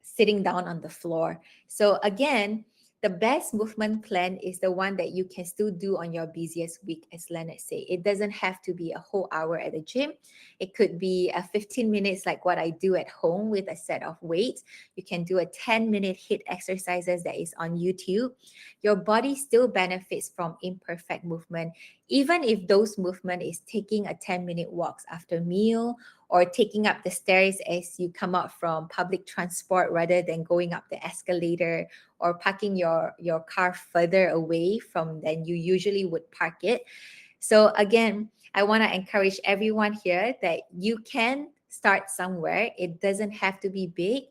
sitting down on the floor. So again, the best movement plan is the one that you can still do on your busiest week, as Leonard said. It doesn't have to be a whole hour at the gym. It could be a 15 minutes like what I do at home with a set of weights. You can do a 10-minute HIIT exercises that is on YouTube. Your body still benefits from imperfect movement, even if those movement is taking a 10-minute walks after meal, or taking up the stairs as you come out from public transport rather than going up the escalator, or parking your car further away from than you usually would park it. So again, I want to encourage everyone here that you can start somewhere. It doesn't have to be big.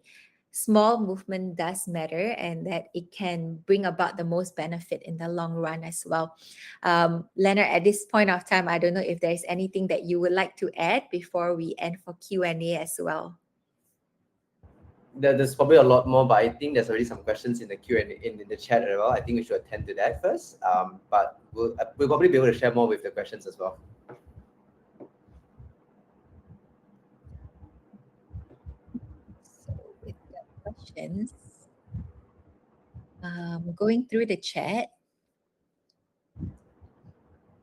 Small movement does matter, and that it can bring about the most benefit in the long run as well. Leonard, at this point of time, I don't know if there's anything that you would like to add before we end for Q&A as well. There's probably a lot more, but I think there's already some questions in the Q&A in the chat as well. I think we should attend to that first. But we'll probably be able to share more with the questions as well. So with the questions, going through the chat.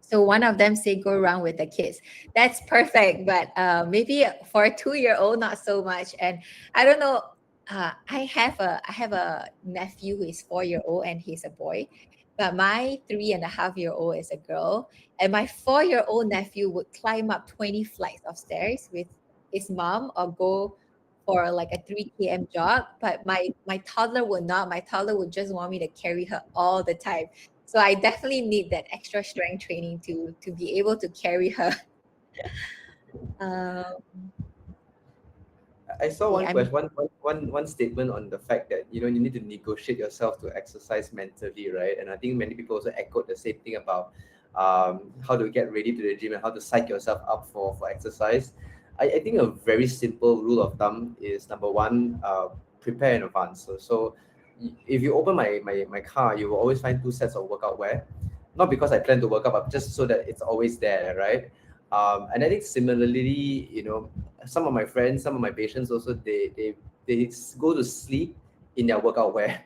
So one of them say go around with the kids. That's perfect, but maybe for a 2-year-old, not so much. And I don't know. I have a nephew who is 4-year-old and he's a boy, but my 3.5-year-old is a girl. And my 4-year-old nephew would climb up 20 flights of stairs with his mom, or go for like a 3 km jog. But my toddler would not. My toddler would just want me to carry her all the time. So I definitely need that extra strength training to be able to carry her. I saw one Yeah, question, one statement on the fact that you need to negotiate yourself to exercise mentally, right? And I think many people also echoed the same thing about how to get ready to the gym and how to psych yourself up for exercise. I think a very simple rule of thumb is, number one, prepare in advance. So if you open my car, you will always find 2 sets of workout wear. Not because I plan to work out, but just so that it's always there, right? And I think similarly, some of my friends, some of my patients also, they go to sleep in their workout wear.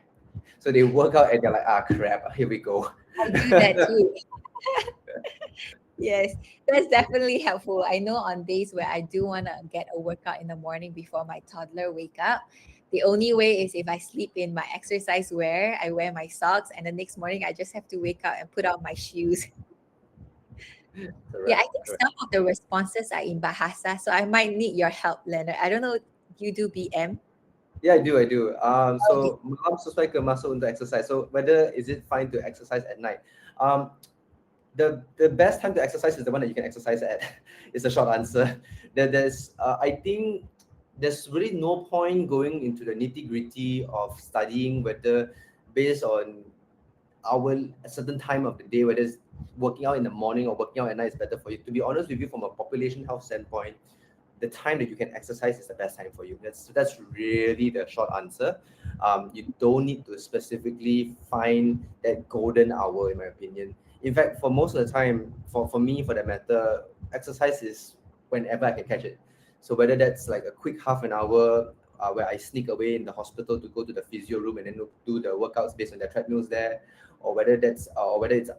So they work out and they're like, crap, here we go. I do that too. Yes, that's definitely helpful. I know on days where I do want to get a workout in the morning before my toddler wake up, the only way is if I sleep in my exercise wear, I wear my socks, and the next morning I just have to wake up and put on my shoes. Yeah, I think Correct. some of the responses are in Bahasa, so I might need your help, Leonard. I don't know, you do BM? Yeah, I do. So malam sesuai ke masa untuk exercise. So whether is it fine to exercise at night? The best time to exercise is the one that you can exercise at. It's a short answer. I think there's really no point going into the nitty-gritty of studying whether based on a certain time of the day, whether it's working out in the morning or working out at night is better for you. To be honest with you, from a population health standpoint, the time that you can exercise is the best time for you. That's really the short answer. You don't need to specifically find that golden hour, in my opinion. In fact, for most of the time, for me, for that matter, exercise is whenever I can catch it. So whether that's like a quick half an hour where I sneak away in the hospital to go to the physio room and then do the workouts based on the treadmills there, or whether it's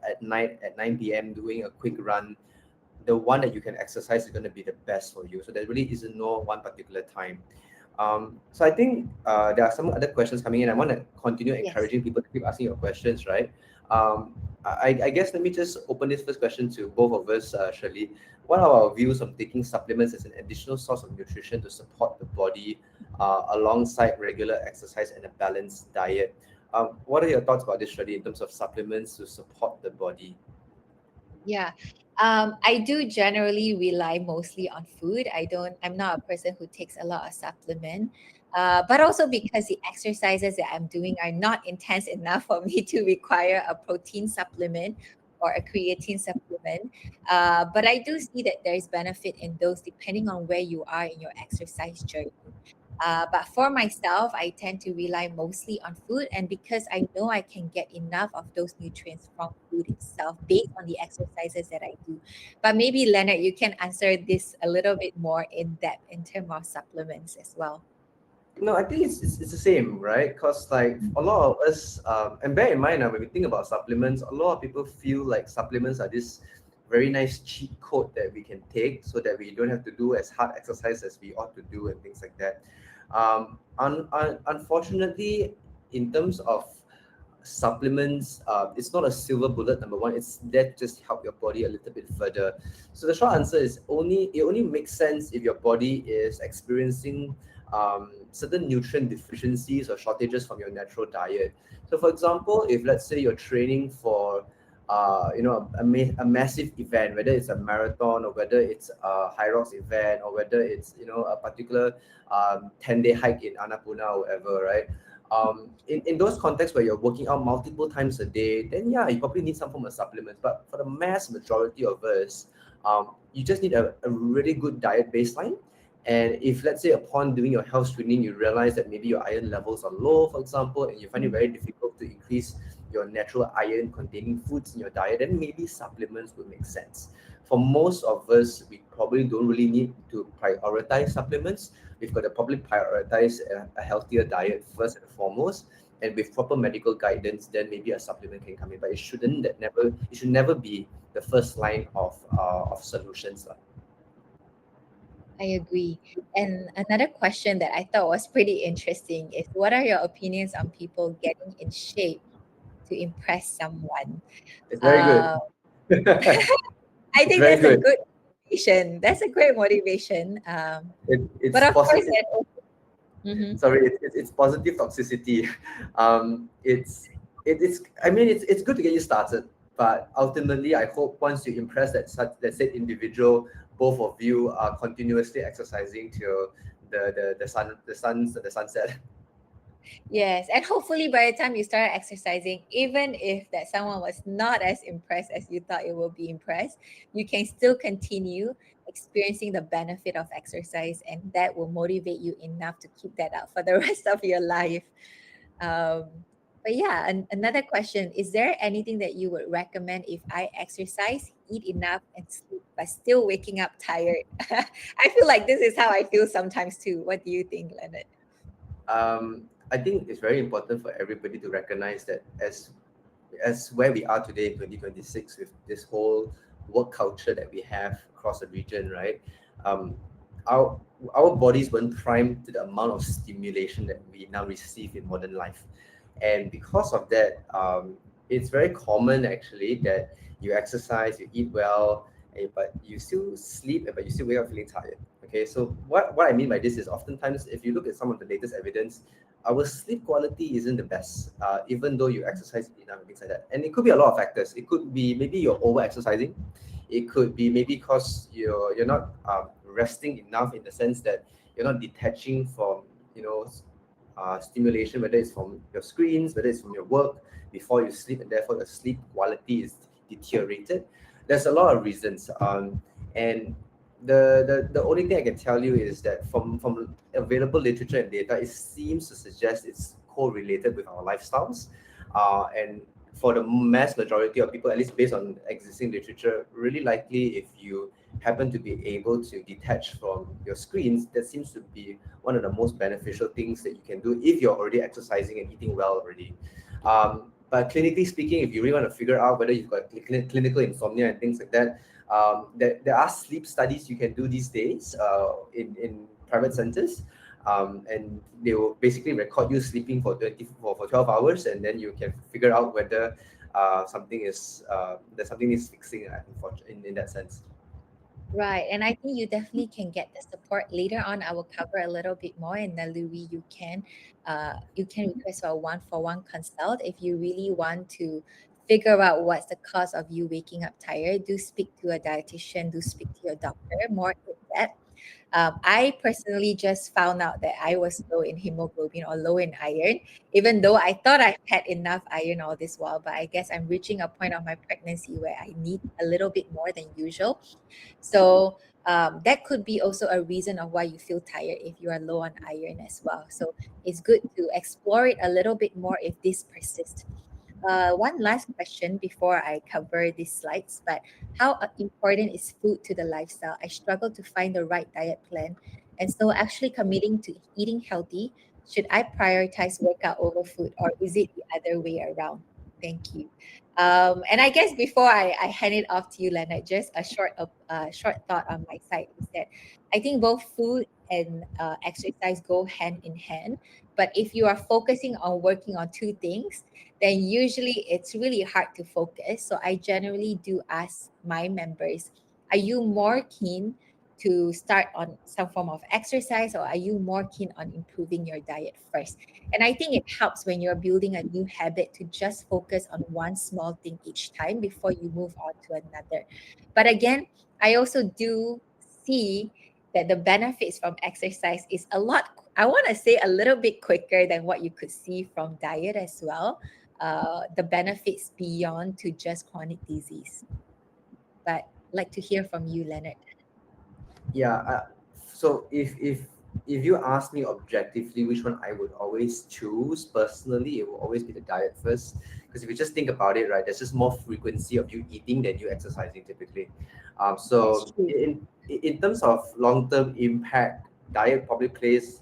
at night at 9 p.m. doing a quick run, the one that you can exercise is going to be the best for you. So there really isn't no one particular time. So I think there are some other questions coming in. I want to continue Yes. encouraging people to keep asking your questions, right? I guess let me just open this first question to both of us, Sherllie. What are our views on taking supplements as an additional source of nutrition to support the body alongside regular exercise and a balanced diet? What are your thoughts about this, Sherllie, in terms of supplements to support the body? Yeah. I do generally rely mostly on food. I'm not a person who takes a lot of supplement. But also because the exercises that I'm doing are not intense enough for me to require a protein supplement or a creatine supplement. But I do see that there is benefit in those depending on where you are in your exercise journey. But for myself, I tend to rely mostly on food. And because I know I can get enough of those nutrients from food itself based on the exercises that I do. But maybe, Leonard, you can answer this a little bit more in depth in terms of supplements as well. No, I think it's the same, right? Because like a lot of us, and bear in mind when we think about supplements, a lot of people feel like supplements are this very nice cheat code that we can take so that we don't have to do as hard exercise as we ought to do and things like that. Unfortunately, in terms of supplements, it's not a silver bullet. Number one, it's there to just help your body a little bit further. So the short answer is it only makes sense if your body is experiencing certain nutrient deficiencies or shortages from your natural diet. So for example, if let's say you're training for a massive event, whether it's a marathon or whether it's a high rocks event or whether it's a particular 10-day hike in Annapurna or whatever, right? In those contexts where you're working out multiple times a day, then yeah, you probably need some form of supplements. But for the mass majority of us, you just need a really good diet baseline. And if let's say upon doing your health screening, you realize that maybe your iron levels are low, for example, and you find it very difficult to increase your natural iron containing foods in your diet, then maybe supplements would make sense. For most of us, we probably don't really need to prioritize supplements. We've got to probably prioritize a healthier diet first and foremost, and with proper medical guidance, then maybe a supplement can come in. But it should never be the first line of solutions. I agree. And another question that I thought was pretty interesting is what are your opinions on people getting in shape to impress someone? It's very good. Uh, I It's think very that's a good. good motivation. That's a great motivation. It's But of course, positive. Mhm. Sorry, it's positive toxicity. It's good to get you started, but ultimately I hope once you impress that said individual, both of you are continuously exercising till the sunset. Yes, and hopefully by the time you start exercising, even if that someone was not as impressed as you thought it will be impressed, you can still continue experiencing the benefit of exercise, and that will motivate you enough to keep that up for the rest of your life. But yeah, another question: is there anything that you would recommend if I exercise, eat enough, and sleep, but still waking up tired? I feel like this is how I feel sometimes too. What do you think, Leonard? I think it's very important for everybody to recognize that as where we are today in 2026 with this whole work culture that we have across the region, right? Um, our our bodies weren't primed to the amount of stimulation that we now receive in modern life, and because of that, it's very common actually that you exercise, you eat well, but you still sleep, but you still wake up feeling tired. Okay, so what I mean by this is oftentimes if you look at some of the latest evidence, our sleep quality isn't the best, even though you exercise enough and things like that. And it could be a lot of factors. It could be maybe you're over exercising. It could be maybe because you're not resting enough in the sense that you're not detaching from stimulation, whether it's from your screens, whether it's from your work before you sleep, and therefore the sleep quality is deteriorated. There's a lot of reasons, and the only thing I can tell you is that from available literature and data, it seems to suggest it's correlated with our lifestyles, and for the mass majority of people, at least based on existing literature, really likely if you happen to be able to detach from your screens, that seems to be one of the most beneficial things that you can do if you're already exercising and eating well already. But clinically speaking, if you really want to figure out whether you've got clinical insomnia and things like that, there are sleep studies you can do these days in private centers. And they will basically record you sleeping for 12 hours, and then you can figure out whether something is there's something needs fixing, in that sense. Right. And I think you definitely can get the support later on. I will cover a little bit more in Naluri. You can request for a one-for-one consult if you really want to figure out what's the cause of you waking up tired. Do speak to a dietitian, do speak to your doctor more in depth. I personally just found out that I was low in hemoglobin or low in iron, even though I thought I had enough iron all this while. But I guess I'm reaching a point of my pregnancy where I need a little bit more than usual. So that could be also a reason of why you feel tired if you are low on iron as well. So it's good to explore it a little bit more if this persists. One last question before I cover these slides, but how important is food to the lifestyle? I struggle to find the right diet plan. And so actually committing to eating healthy, should I prioritize workout over food or is it the other way around? Thank you. And I guess before I hand it off to you, Leonard, just a short thought on my side is that I think both food and exercise go hand in hand. But if you are focusing on working on two things, then usually it's really hard to focus. So I generally do ask my members, are you more keen to start on some form of exercise or are you more keen on improving your diet first? And I think it helps when you're building a new habit to just focus on one small thing each time before you move on to another. But again, I also do see that the benefits from exercise is a lot, I want to say a little bit quicker than what you could see from diet as well. The benefits beyond to just chronic disease. But I'd like to hear from you, Leonard. Yeah. So if you ask me objectively which one I would always choose personally, it will always be the diet first. Because if you just think about it, right, there's just more frequency of you eating than you exercising typically. That's So true. in terms of long-term impact, diet probably plays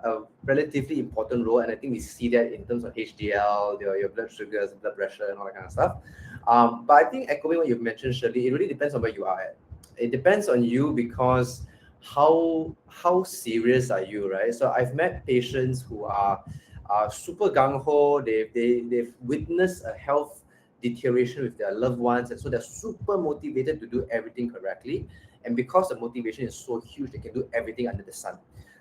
a relatively important role, and I think we see that in terms of HDL, your blood sugars, blood pressure, and all that kind of stuff. But I think echoing what you've mentioned, Sherllie, it really depends on where you are at. It depends on you because how serious are you, right? So I've met patients who are super gung ho. They've witnessed a health deterioration with their loved ones, and so they're super motivated to do everything correctly. And because the motivation is so huge, they can do everything under the sun.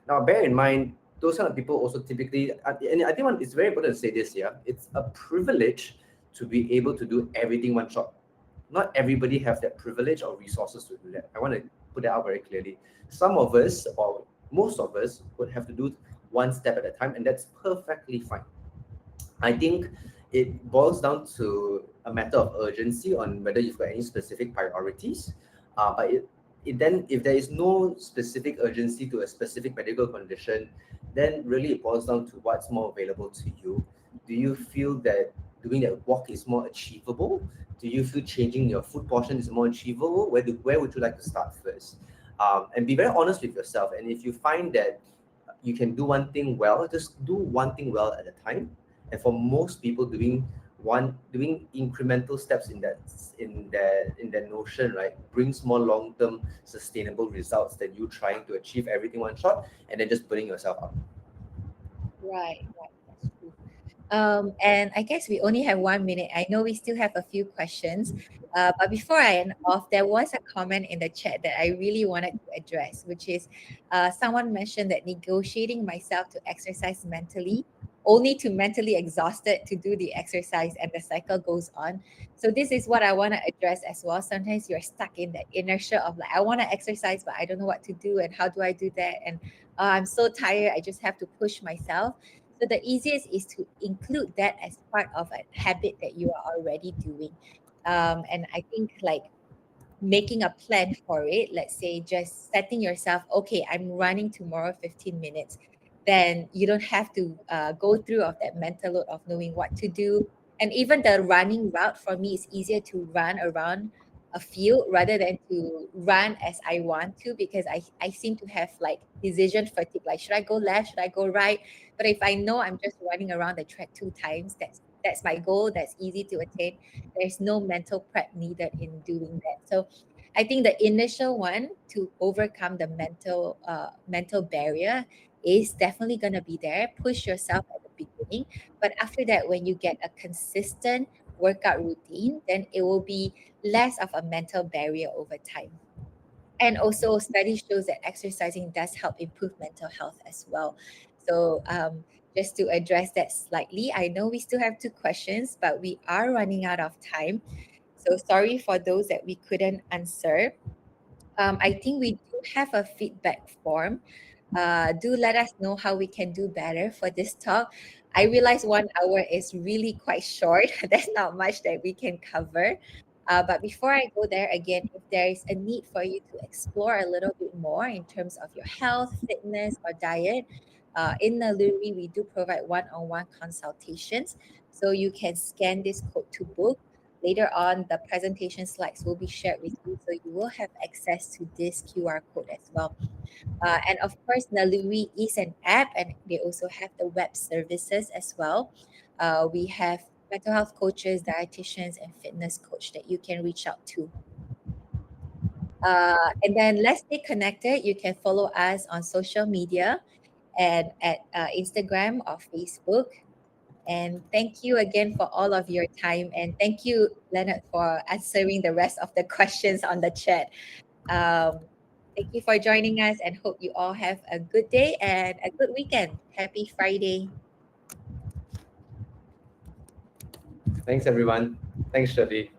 Now, bear in mind, those kind of people also typically, and I think it's very important to say this here. It's a privilege to be able to do everything one shot. Not everybody have that privilege or resources to do that. I want to put that out very clearly. Some of us, or most of us, would have to do one step at a time, and that's perfectly fine. I think it boils down to a matter of urgency on whether you've got any specific priorities. But then, if there is no specific urgency to a specific medical condition, then really it boils down to what's more available to you. Do you feel that doing that walk is more achievable? Do you feel changing your food portion is more achievable? Where would you like to start first? And be very honest with yourself. And if you find that you can do one thing well, just do one thing well at a time. And for most people, doing incremental steps in that notion, right, brings more long-term sustainable results than you trying to achieve everything one shot and then just burning yourself out. Right, right. That's true. And I guess we only have 1 minute. I know we still have a few questions, but before I end off, there was a comment in the chat that I really wanted to address, which is someone mentioned that negotiating myself to exercise mentally, only to mentally exhausted to do the exercise, and the cycle goes on. So this is what I want to address as well. Sometimes you're stuck in the inertia of like, I want to exercise, but I don't know what to do, and how do I do that? And I'm so tired. I just have to push myself. So the easiest is to include that as part of a habit that you are already doing. And I think like making a plan for it, let's say just setting yourself, okay, I'm running tomorrow 15 minutes, then you don't have to go through of that mental load of knowing what to do. And even the running route for me is easier to run around a field rather than to run as I want to, because I seem to have like decision fatigue. Like, should I go left? Should I go right? But if I know I'm just running around the track 2 times, that's my goal. That's easy to attain. There's no mental prep needed in doing that. So I think the initial one to overcome the mental barrier is definitely gonna be there. Push yourself at the beginning, but after that, when you get a consistent workout routine, then it will be less of a mental barrier over time. And also, study shows that exercising does help improve mental health as well. So, just to address that slightly, I know we still have 2 questions, but we are running out of time. So, sorry for those that we couldn't answer. I think we do have a feedback form. Do let us know how we can do better for this talk. I realize 1 hour is really quite short. There's not much that we can cover. But before I go there, again, if there is a need for you to explore a little bit more in terms of your health, fitness, or diet, in Naluri, we do provide one-on-one consultations. So you can scan this code to book. Later on, the presentation slides will be shared with you, so you will have access to this QR code as well. And of course, Naluri is an app, and they also have the web services as well. We have mental health coaches, dietitians, and fitness coach that you can reach out to. And then let's stay connected. You can follow us on social media and at Instagram or Facebook. And thank you again for all of your time. And thank you, Leonard, for answering the rest of the questions on the chat. Um, thank you for joining us, and hope you all have a good day and a good weekend. Happy Friday. Thanks, everyone. Thanks, Sherllie.